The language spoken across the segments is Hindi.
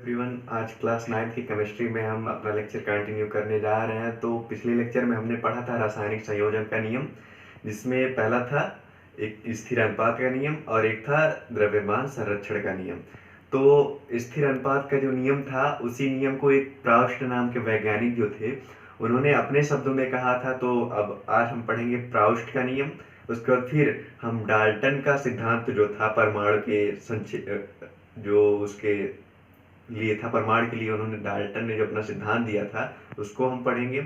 एवरीवन, आज क्लास 9 की केमिस्ट्री में हम अपना लेक्चर कंटिन्यू करने जा रहे हैं। तो पिछले लेक्चर में हमने पढ़ा था रासायनिक संयोजन का नियम, जिसमें पहला था एक स्थिर अनुपात का नियम और एक था द्रव्यमान संरक्षण का नियम। तो स्थिर अनुपात का जो नियम था, उसी नियम को एक प्राउस्ट नाम के वैज्ञानिक जो थे, उन्होंने अपने शब्दों में कहा था। तो अब आज हम पढ़ेंगे प्राउस्ट का नियम। उसके बाद फिर हम डाल्टन का सिद्धांत जो था परमाणु के जो उसके लिए था, परमाणु के लिए उन्होंने डाल्टन ने जो अपना सिद्धांत दिया था, उसको हम पढ़ेंगे।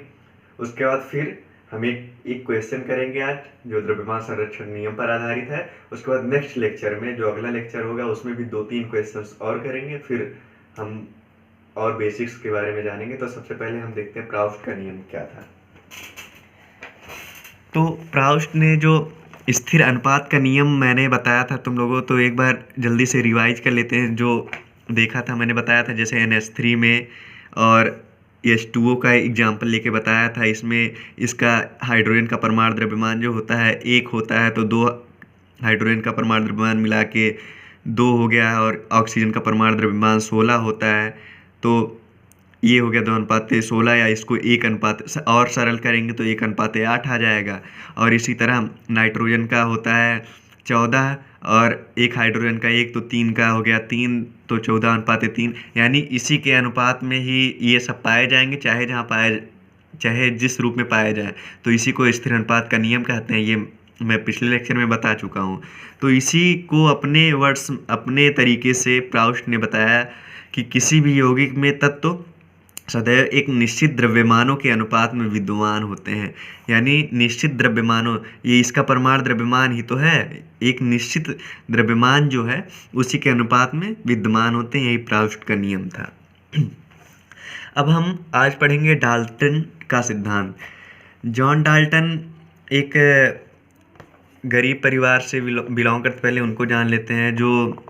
उसके बाद फिर हम एक क्वेश्चन करेंगे आज, जो द्रव्यमान संरक्षण नियम पर आधारित है। उसके बाद नेक्स्ट लेक्चर में, जो अगला लेक्चर होगा, उसमें भी 2-3 क्वेश्चंस और करेंगे। फिर हम और बेसिक्स के बारे में जानेंगे। तो सबसे पहले हम देखते हैं प्राउस्ट का नियम क्या था। तो प्राउस्ट ने जो स्थिर अनुपात का नियम मैंने बताया था तुम लोगों, तो एक बार जल्दी से रिवाइज कर लेते हैं। जो देखा था, मैंने बताया था जैसे NH3 में और H2O का एग्जाम्पल लेके बताया था। इसमें इसका हाइड्रोजन का परमाणु द्रव्यमान जो होता है 1 होता है, तो 2 हाइड्रोजन का परमाणु द्रव्यमान मिला के 2 हो गया। और ऑक्सीजन का परमाणु द्रव्यमान 16 होता है, तो ये हो गया 2:16, या इसको 1 अनुपात और सरल करेंगे तो 1:8 आ जाएगा। और इसी तरह नाइट्रोजन का होता है 14 और एक हाइड्रोजन का 1, तो 3 का हो गया 3, तो 14:3। यानी इसी के अनुपात में ही ये सब पाए जाएंगे, चाहे जिस रूप में पाए जाए। तो इसी को स्थिर अनुपात का नियम कहते हैं। ये मैं पिछले लेक्चर में बता चुका हूँ। तो इसी को अपने वर्ड्स, अपने तरीके से प्राउस्ट ने बताया कि किसी भी यौगिक में तत्व सदैव एक निश्चित द्रव्यमानों के अनुपात में विद्यमान होते हैं। यानी निश्चित द्रव्यमानों, ये इसका परमाणु द्रव्यमान ही तो है। एक निश्चित द्रव्यमान जो है उसी के अनुपात में विद्यमान होते हैं। यही प्राउस्ट का नियम था। अब हम आज पढ़ेंगे डाल्टन का सिद्धांत। जॉन डाल्टन एक गरीब परिवार से बिलोंग करते, पहले उनको जान लेते हैं। जो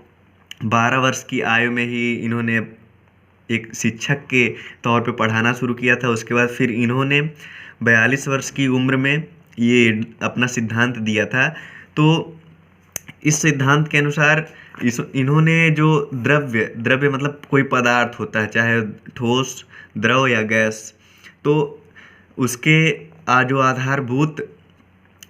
12 वर्ष की आयु में ही इन्होंने एक शिक्षक के तौर पे पढ़ाना शुरू किया था। उसके बाद फिर इन्होंने 42 वर्ष की उम्र में ये अपना सिद्धांत दिया था। तो इस सिद्धांत के अनुसार इन्होंने जो द्रव्य मतलब कोई पदार्थ होता है, चाहे ठोस, द्रव या गैस, तो उसके जो आधारभूत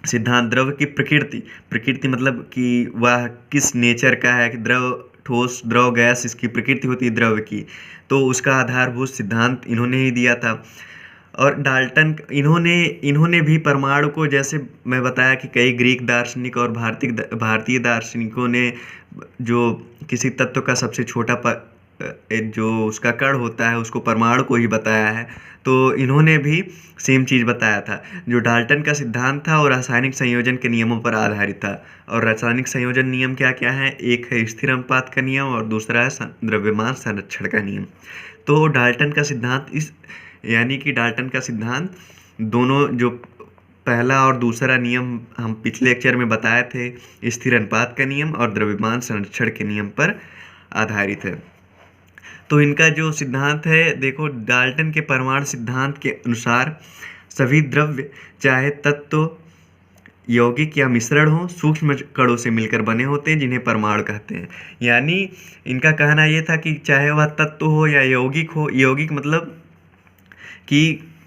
सिद्धांत, द्रव की प्रकृति मतलब कि वह किस नेचर का है, कि द्रव, ठोस, द्रव, गैस, इसकी प्रकृति होती है द्रव्य की। तो उसका आधारभूत सिद्धांत इन्होंने ही दिया था। और डाल्टन इन्होंने भी परमाणु को, जैसे मैं बताया कि कई ग्रीक दार्शनिक और भारतीय दार्शनिकों ने जो किसी तत्व का सबसे छोटा जो उसका कण होता है उसको परमाणु को ही बताया है, तो इन्होंने भी सेम चीज़ बताया था। जो डाल्टन का सिद्धांत था वो रासायनिक संयोजन के नियमों पर आधारित था। और रासायनिक संयोजन नियम क्या क्या है? एक है स्थिर अनुपात का नियम और दूसरा है द्रव्यमान संरक्षण का नियम। तो डाल्टन का सिद्धांत यानी कि डाल्टन का सिद्धांत दोनों, जो पहला और दूसरा नियम हम पिछले लेक्चर में बताए थे, स्थिर अनुपात का नियम और द्रव्यमान संरक्षण के नियम पर आधारित है। तो इनका जो सिद्धांत है, देखो, डाल्टन के परमाणु सिद्धांत के अनुसार सभी द्रव्य, चाहे तत्व, यौगिक या मिश्रण हो, सूक्ष्म कणों से मिलकर बने होते हैं, जिन्हें परमाणु कहते हैं। यानी इनका कहना ये था कि चाहे वह तत्व हो या यौगिक हो, यौगिक मतलब कि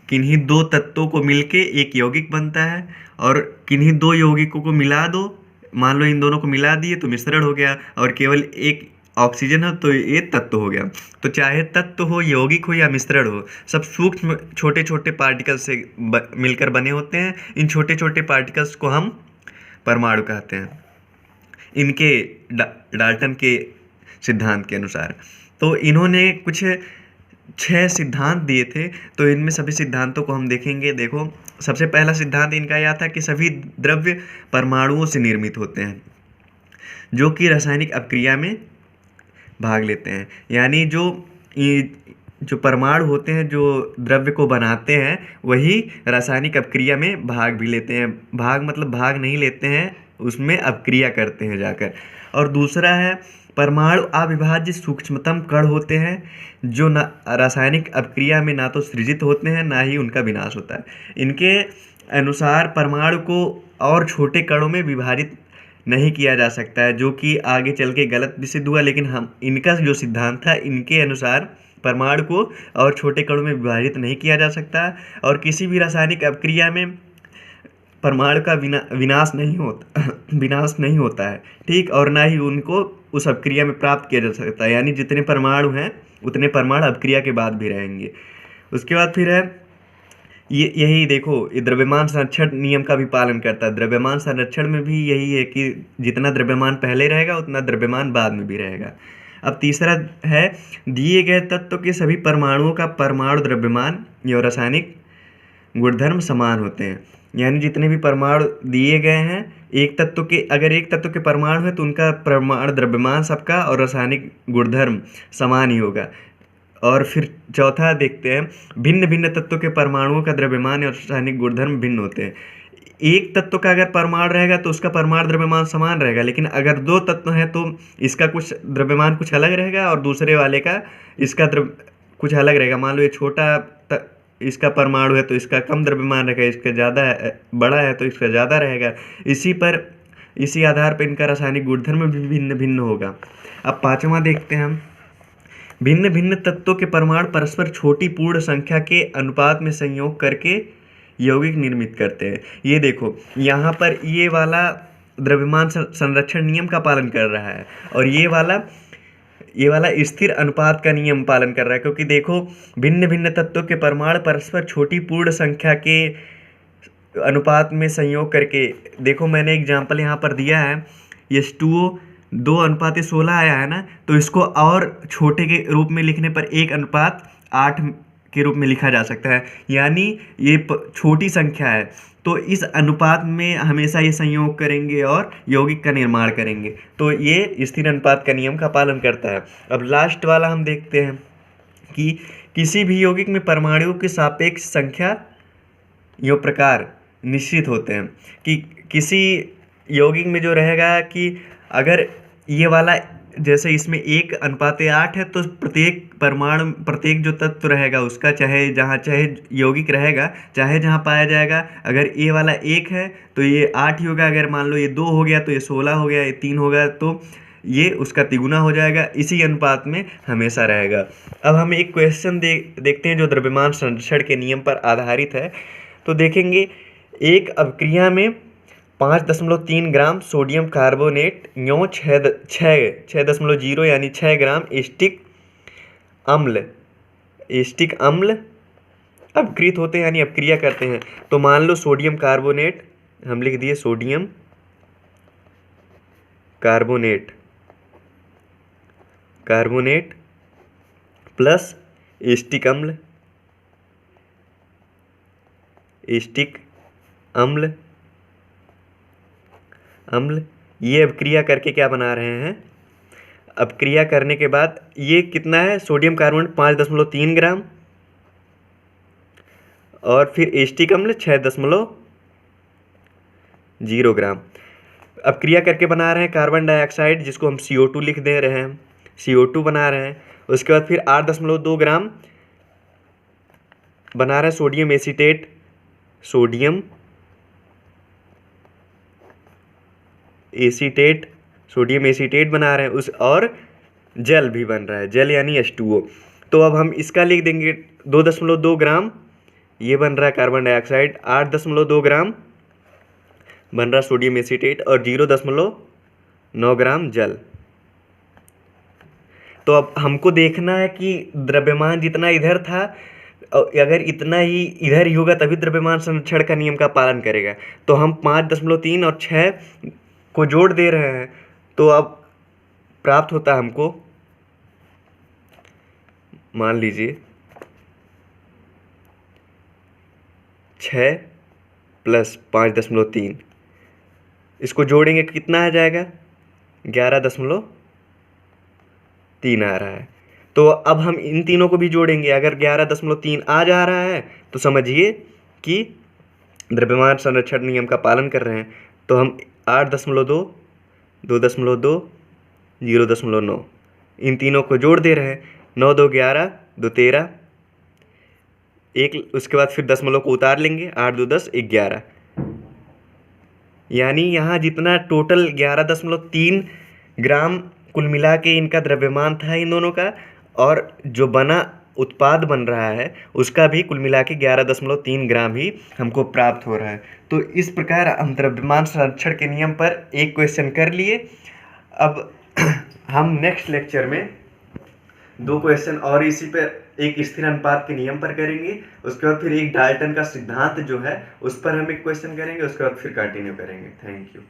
किन्हीं 2 तत्वों को मिलके एक यौगिक बनता है, और किन्हीं 2 यौगिकों को मिला दो, मान लो इन दोनों को मिला दिए तो मिश्रण हो गया, और केवल एक ऑक्सीजन है तो ये तत्व हो गया। तो चाहे तत्व हो, यौगिक हो या मिश्रण हो, सब सूक्ष्म छोटे छोटे पार्टिकल से मिलकर बने होते हैं। इन छोटे छोटे पार्टिकल्स को हम परमाणु कहते हैं, इनके डाल्टन के सिद्धांत के अनुसार। तो इन्होंने कुछ 6 सिद्धांत दिए थे, तो इनमें सभी सिद्धांतों को हम देखेंगे। देखो, सबसे पहला सिद्धांत इनका यह था कि सभी द्रव्य परमाणुओं से निर्मित होते हैं, जो कि रासायनिक अपक्रिया में भाग लेते हैं। यानी जो परमाणु होते हैं, जो द्रव्य को बनाते हैं, वही रासायनिक अपक्रिया में भाग भी लेते हैं। भाग मतलब भाग नहीं लेते हैं, उसमें अपक्रिया करते हैं जाकर। और दूसरा है, परमाणु अविभाज्य सूक्ष्मतम कण होते हैं, जो रासायनिक अपक्रिया में ना तो सृजित होते हैं, ना ही उनका विनाश होता है। इनके अनुसार परमाणु को और छोटे कणों में विभाजित नहीं किया जा सकता है, जो कि आगे चल के गलत भी सिद्ध हुआ। लेकिन हम इनका जो सिद्धांत था, इनके अनुसार परमाणु को और छोटे कणों में विभाजित नहीं किया जा सकता, और किसी भी रासायनिक अपक्रिया में परमाणु का विनाश नहीं होता विनाश नहीं होता है, ठीक। और ना ही उनको उस अपक्रिया में प्राप्त किया जा सकता है, यानी जितने परमाणु हैं उतने परमाणु अपक्रिया के बाद भी रहेंगे। उसके बाद फिर है ये, यही देखो, ये द्रव्यमान संरक्षण नियम का भी पालन करता है। द्रव्यमान संरक्षण में भी यही है कि जितना द्रव्यमान पहले रहेगा उतना द्रव्यमान बाद में भी रहेगा। अब तीसरा है, दिए गए तत्व के सभी परमाणुओं का परमाणु द्रव्यमान या रासायनिक गुणधर्म समान होते हैं। यानी जितने भी परमाणु दिए गए हैं, एक तत्व के, अगर एक तत्व के परमाणु है तो उनका परमाणु द्रव्यमान सबका और रासायनिक गुणधर्म समान ही होगा। और फिर चौथा देखते हैं, भिन्न भिन्न तत्वों के परमाणुओं का द्रव्यमान और रासायनिक गुणधर्म भिन्न होते हैं। एक तत्व का अगर परमाणु रहेगा तो उसका परमाणु द्रव्यमान समान रहेगा, लेकिन अगर दो तत्व हैं तो इसका कुछ द्रव्यमान कुछ अलग रहेगा और दूसरे वाले का इसका कुछ अलग रहेगा। मान लो ये छोटा इसका परमाणु है तो इसका कम द्रव्यमान रहेगा, इसका ज़्यादा बड़ा है तो इसका ज़्यादा रहेगा। इसी आधार पर इनका रासायनिक गुणधर्म भी भिन्न भिन्न होगा। अब पाँचवां देखते हैं हम, भिन्न भिन्न तत्वों के परमाणु परस्पर छोटी पूर्ण संख्या के अनुपात में संयोग करके यौगिक निर्मित करते हैं। ये देखो, यहाँ पर ये वाला द्रव्यमान संरक्षण नियम का पालन कर रहा है, और ये वाला स्थिर अनुपात का नियम पालन कर रहा है। क्योंकि देखो, भिन्न भिन्न तत्वों के परमाणु परस्पर छोटी पूर्ण संख्या के अनुपात में संयोग करके, देखो मैंने एग्जाम्पल यहाँ पर दिया है, H2O 2:16 आया है ना, तो इसको और छोटे के रूप में लिखने पर 1:8 के रूप में लिखा जा सकता है। यानी ये छोटी संख्या है, तो इस अनुपात में हमेशा ये संयोग करेंगे और यौगिक का निर्माण करेंगे। तो ये स्थिर अनुपात का नियम का पालन करता है। अब लास्ट वाला हम देखते हैं कि किसी भी यौगिक में परमाणुओं की सापेक्ष संख्या यो प्रकार निश्चित होते हैं। कि किसी यौगिक में जो रहेगा कि अगर ये वाला, जैसे इसमें 1:8 है, तो प्रत्येक जो तत्व रहेगा उसका, चाहे यौगिक रहेगा, चाहे जहाँ पाया जाएगा, अगर ये वाला 1 है तो ये 8 ही होगा। अगर मान लो ये 2 हो गया तो ये 16 हो गया, ये 3 होगा तो ये उसका तिगुना हो जाएगा। इसी अनुपात में हमेशा रहेगा। अब हम एक क्वेश्चन देखते हैं जो द्रव्यमान संरक्षण के नियम पर आधारित है। तो देखेंगे, एक अपक्रिया में 5.3 ग्राम सोडियम कार्बोनेट यूँ 6.0 यानी 6 ग्राम एस्टिक अम्ल अपकृत होते हैं, यानी अपक्रिया करते हैं। तो मान लो सोडियम कार्बोनेट, हम लिख दिए सोडियम कार्बोनेट प्लस एस्टिक अम्ल, ये अपक्रिया करके क्या बना रहे हैं, अपक्रिया करने के बाद ये कितना है, सोडियम कार्बोनेट 5.3 ग्राम और फिर एस्टिक अम्ल 6.0 ग्राम। अपक्रिया करके बना रहे हैं कार्बन डाइऑक्साइड, जिसको हम CO2 लिख दे रहे हैं, CO2 बना रहे हैं। उसके बाद फिर 8.2 ग्राम बना रहे हैं सोडियम एसीटेट बना रहे हैं और जल भी बन रहा है, जल यानी H2O। तो अब हम इसका लिख देंगे 2.2 ग्राम ये बन रहा है कार्बन डाइऑक्साइड, 8.2 ग्राम बन रहा सोडियम एसीटेट और 0.9 ग्राम जल। तो अब हमको देखना है कि द्रव्यमान जितना इधर था, अगर इतना ही इधर ही होगा तभी द्रव्यमान संरक्षण का नियम का पालन करेगा। तो हम 5.3 और 6 को जोड़ दे रहे हैं, तो अब प्राप्त होता है हमको, मान लीजिए 6 + 5.3, इसको जोड़ेंगे कितना आ जाएगा, 11.3 आ रहा है। तो अब हम इन तीनों को भी जोड़ेंगे, अगर 11.3 आ जा रहा है तो समझिए कि द्रव्यमान संरक्षण नियम का पालन कर रहे हैं। तो हम 8.2, 2.2, 0.9 इन तीनों को जोड़ दे रहे हैं। 9 2 11, 2 13, एक उसके बाद फिर दशमलव को उतार लेंगे, 8 2 10, 11, यानी यहाँ जितना टोटल 11.3 ग्राम कुल मिला के इनका द्रव्यमान था इन दोनों का, और जो बना उत्पाद बन रहा है उसका भी कुल मिला के 11.3 ग्राम ही हमको प्राप्त हो रहा है। तो इस प्रकार हम द्रव्यमान संरक्षण के नियम पर एक क्वेश्चन कर लिए। अब हम नेक्स्ट लेक्चर में 2 क्वेश्चन और इसी पर एक स्थिर अनुपात के नियम पर करेंगे। उसके बाद फिर एक डाल्टन का सिद्धांत जो है उस पर हम एक क्वेश्चन करेंगे। उसके बाद फिर कंटिन्यू करेंगे। Thank you.